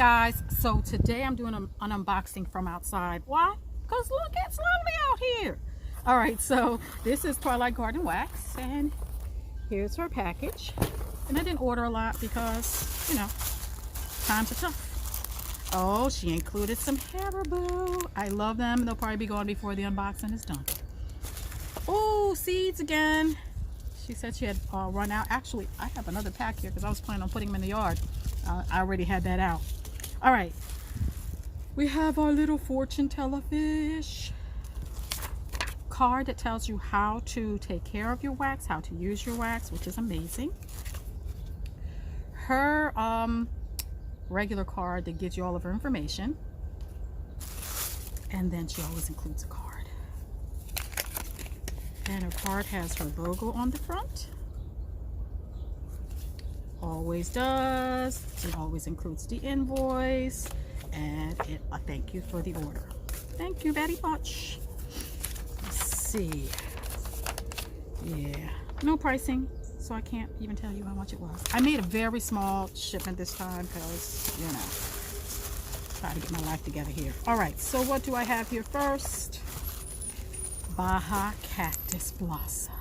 guys, so today I'm doing an unboxing from outside. Why? Because look, it's lovely out here. All right, so this is Twilight Garden Wax, and here's her package. And I didn't order a lot because, you know, times are tough. Oh, she included some Haribo. I love them. They'll probably be gone before the unboxing is done. Oh, seeds again. She said she had run out. Actually, I have another pack here because I was planning on putting them in the yard. I already had that out. All right, we have our little fortune teller fish card that tells you how to take care of your wax, how to use your wax, which is amazing. Her regular card that gives you all of her information, and then she always includes a card. And her card has her logo on the front. Always does. It always includes the invoice and a thank you for the order. Thank you very much. Let's see. Yeah, no pricing, so I can't even tell you how much it was. I made a very small shipment this time because, you know, try to get my life together here. All right, so what do I have here first? Baja Cactus Blossom.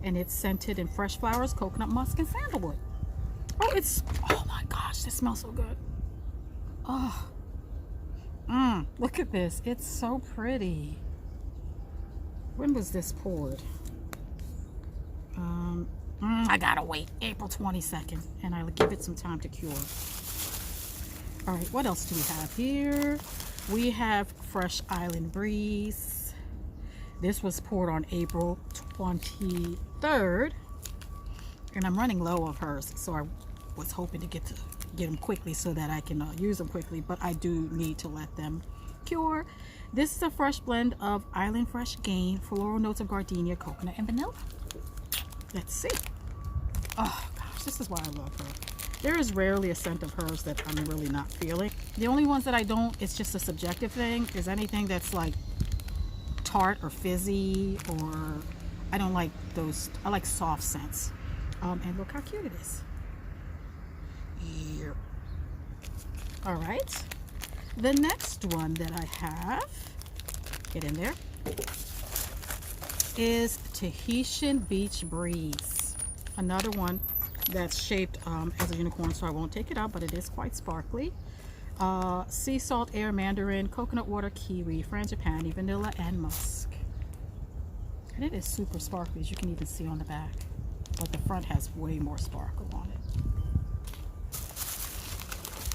And it's scented in fresh flowers, coconut musk, and sandalwood. Oh my gosh, this smells so good. Oh, look at this. It's so pretty. When was this poured? I gotta wait. April 22nd, and I'll give it some time to cure. All right, what else do we have here? We have Fresh Island Breeze. This was poured on April 23rd, and I'm running low of hers, so I was hoping to get them quickly so that I can use them quickly, but I do need to let them cure. This is a fresh blend of Island Fresh Gain, floral notes of gardenia, coconut, and vanilla. Let's see. Oh gosh, this is why I love her. There is rarely a scent of hers that I'm really not feeling. The only ones that I don't, it's just a subjective thing, is anything that's like tart or fizzy, or I don't like those. I like soft scents. And look how cute it is. Here. All right, the next one that I have, get in there, is Tahitian Beach Breeze. Another one that's shaped as a unicorn, so I won't take it out, but it is quite sparkly. Sea salt, air, mandarin, coconut water, kiwi, frangipani, vanilla, and musk. And it is super sparkly, as you can even see on the back, but the front has way more sparkle on it.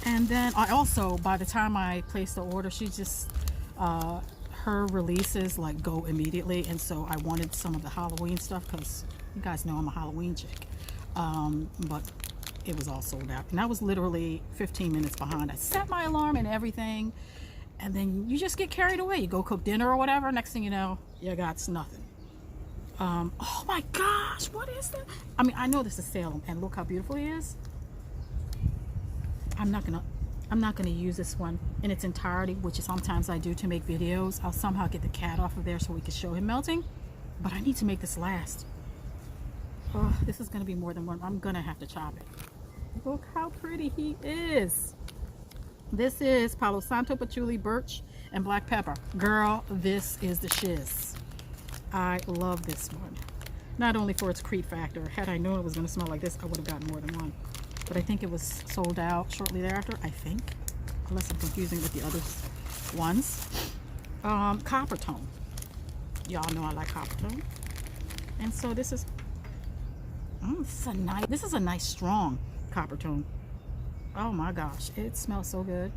And then I also, by the time I placed the order, she just her releases like go immediately, and so I wanted some of the Halloween stuff because you guys know I'm a Halloween chick, but it was all sold out, and I was literally 15 minutes behind. I set my alarm and everything, and then you just get carried away. You go cook dinner or whatever, next thing you know, you got nothing. Oh my gosh, what is that? I mean, I know this is Salem, and look how beautiful it is. I'm not gonna use this one in its entirety, which is sometimes I do to make videos. I'll somehow get the cat off of there so we can show him melting, but I need to make this last. Oh, this is gonna be more than one. I'm gonna have to chop it. Look how pretty he is. This is Palo Santo, patchouli, birch, and black pepper. Girl, this is the shiz. I love this one. Not only for its creep factor. Had I known it was gonna smell like this, I would have gotten more than one. But I think it was sold out shortly thereafter, I think. Unless I'm confusing with the other ones. Copper tone. Y'all know I like copper tone. And so this is, this is a nice strong copper tone. Oh my gosh, it smells so good.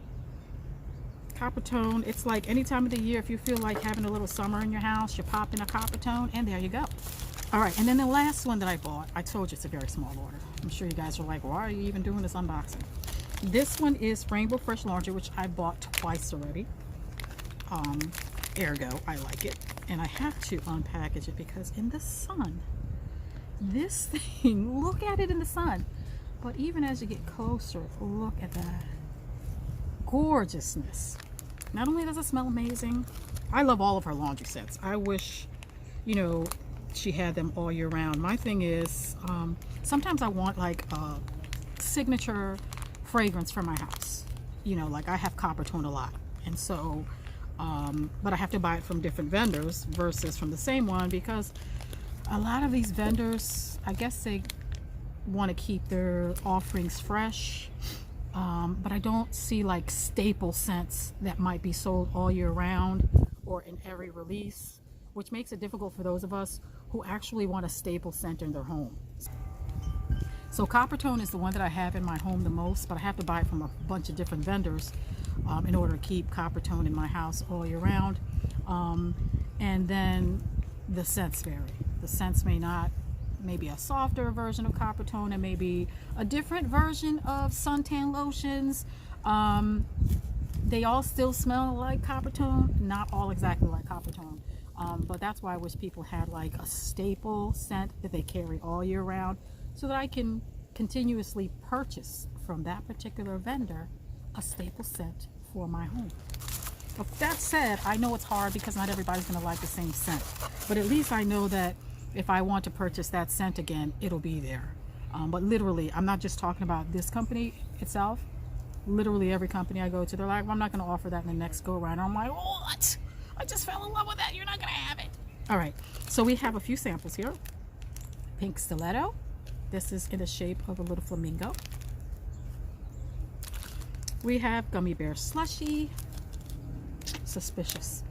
Copper tone, it's like any time of the year, if you feel like having a little summer in your house, you pop in a copper tone, and there you go. All right, and then the last one that I bought, I told you it's a very small order. I'm sure you guys are like, why are you even doing this unboxing? This one is Rainbow Fresh Laundry, which I bought twice already. Ergo, I like it. And I have to unpackage it because in the sun, this thing, look at it in the sun. But even as you get closer, look at that gorgeousness. Not only does it smell amazing, I love all of her laundry sets. I wish, you know, she had them all year round. My thing is, sometimes I want like a signature fragrance for my house. You know, like I have Coppertone a lot, and so but I have to buy it from different vendors versus from the same one, because a lot of these vendors, I guess they want to keep their offerings fresh, but I don't see like staple scents that might be sold all year round or in every release, which makes it difficult for those of us who actually want a staple scent in their home. So Coppertone is the one that I have in my home the most, but I have to buy it from a bunch of different vendors in order to keep Coppertone in my house all year round. And then the scents vary. The scents maybe a softer version of Coppertone, and maybe a different version of suntan lotions. They all still smell like Coppertone, not all exactly like Coppertone. But that's why I wish people had like a staple scent that they carry all year round, so that I can continuously purchase from that particular vendor a staple scent for my home. But that said, I know it's hard because not everybody's going to like the same scent, but at least I know that if I want to purchase that scent again, it'll be there. But literally, I'm not just talking about this company itself. Literally every company I go to, they're like, well, I'm not going to offer that in the next go around. I'm like, what? I just fell in love with that. You're not going to have it. All right, so we have a few samples here. Pink Stiletto. This is in the shape of a little flamingo. We have Gummy Bear Slushy. Suspicious.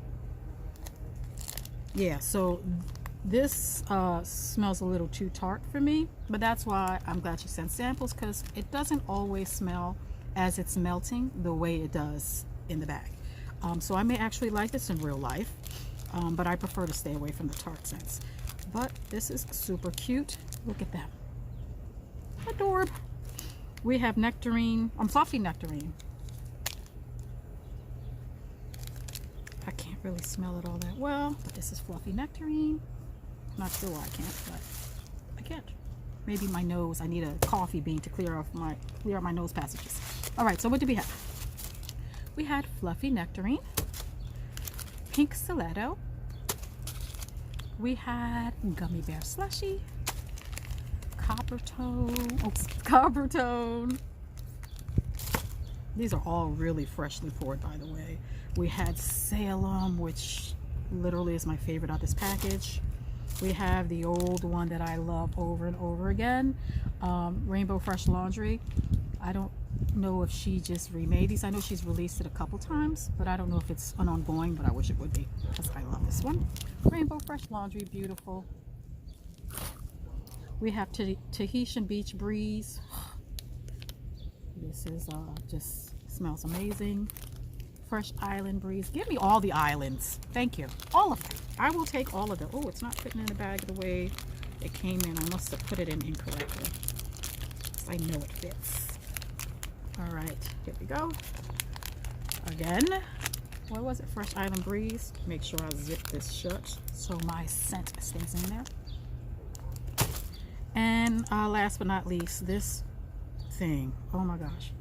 Yeah, so this smells a little too tart for me, but that's why I'm glad you sent samples, because it doesn't always smell as it's melting the way it does in the bag. So I may actually like this in real life, but I prefer to stay away from the tart scents. But this is super cute. Look at them. Adorable. We have Nectarine, Fluffy Nectarine. I can't really smell it all that well, but this is Fluffy Nectarine. Not sure why I can't, but I can't. Maybe my nose, I need a coffee bean to clear out my nose passages. All right, so what did we have? We had Fluffy Nectarine, Pink Stiletto. We had Gummy Bear Slushy, Coppertone. These are all really freshly poured, by the way. We had Salem, which literally is my favorite out of this package. We have the old one that I love over and over again, Rainbow Fresh Laundry. I don't know if she just remade these. I know she's released it a couple times, but I don't know if it's an ongoing, but I wish it would be, because I love this one. Rainbow Fresh Laundry, beautiful. We have Tahitian Beach Breeze. This is just smells amazing. Fresh Island Breeze. Give me all the islands. Thank you. All of them. I will take all of them. Oh, it's not fitting in the bag the way it came in. I must have put it in incorrectly. I know it fits. All right, here we go. Again, what was it? Fresh Island Breeze. Make sure I zip this shut so my scent stays in there. And last but not least, this thing. Oh my gosh.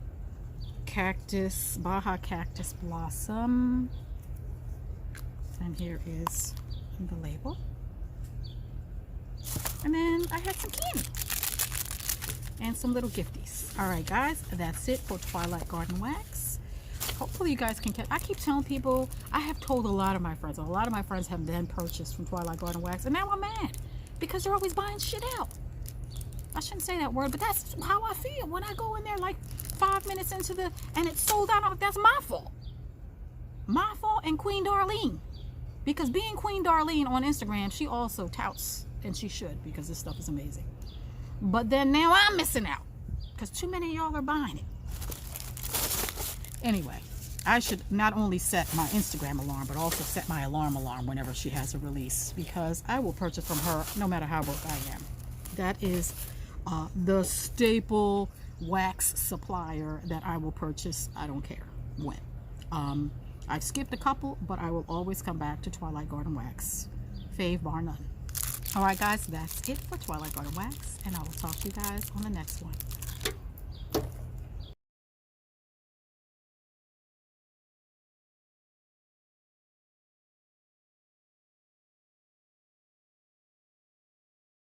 Baja Cactus Blossom. And here is the label. And then I had some candy and some little gifties. All right, guys, that's it for Twilight Garden Wax. Hopefully you guys can catch. I keep telling people, I have told a lot of my friends have then purchased from Twilight Garden Wax, and now I'm mad because they're always buying shit out. I shouldn't say that word, but that's how I feel when I go in there like 5 minutes into and it's sold out. That's my fault. My fault and Queen Darlene. Because being Queen Darlene on Instagram, she also touts, and she should, because this stuff is amazing. But then now I'm missing out because too many of y'all are buying it. Anyway, I should not only set my Instagram alarm, but also set my alarm whenever she has a release, because I will purchase from her no matter how broke I am. That is the staple wax supplier that I will purchase. I don't care when. I've skipped a couple, but I will always come back to Twilight Garden Wax. Fave bar none. All right, guys, that's it for Twilight Garden Wax, and I will talk to you guys on the next one.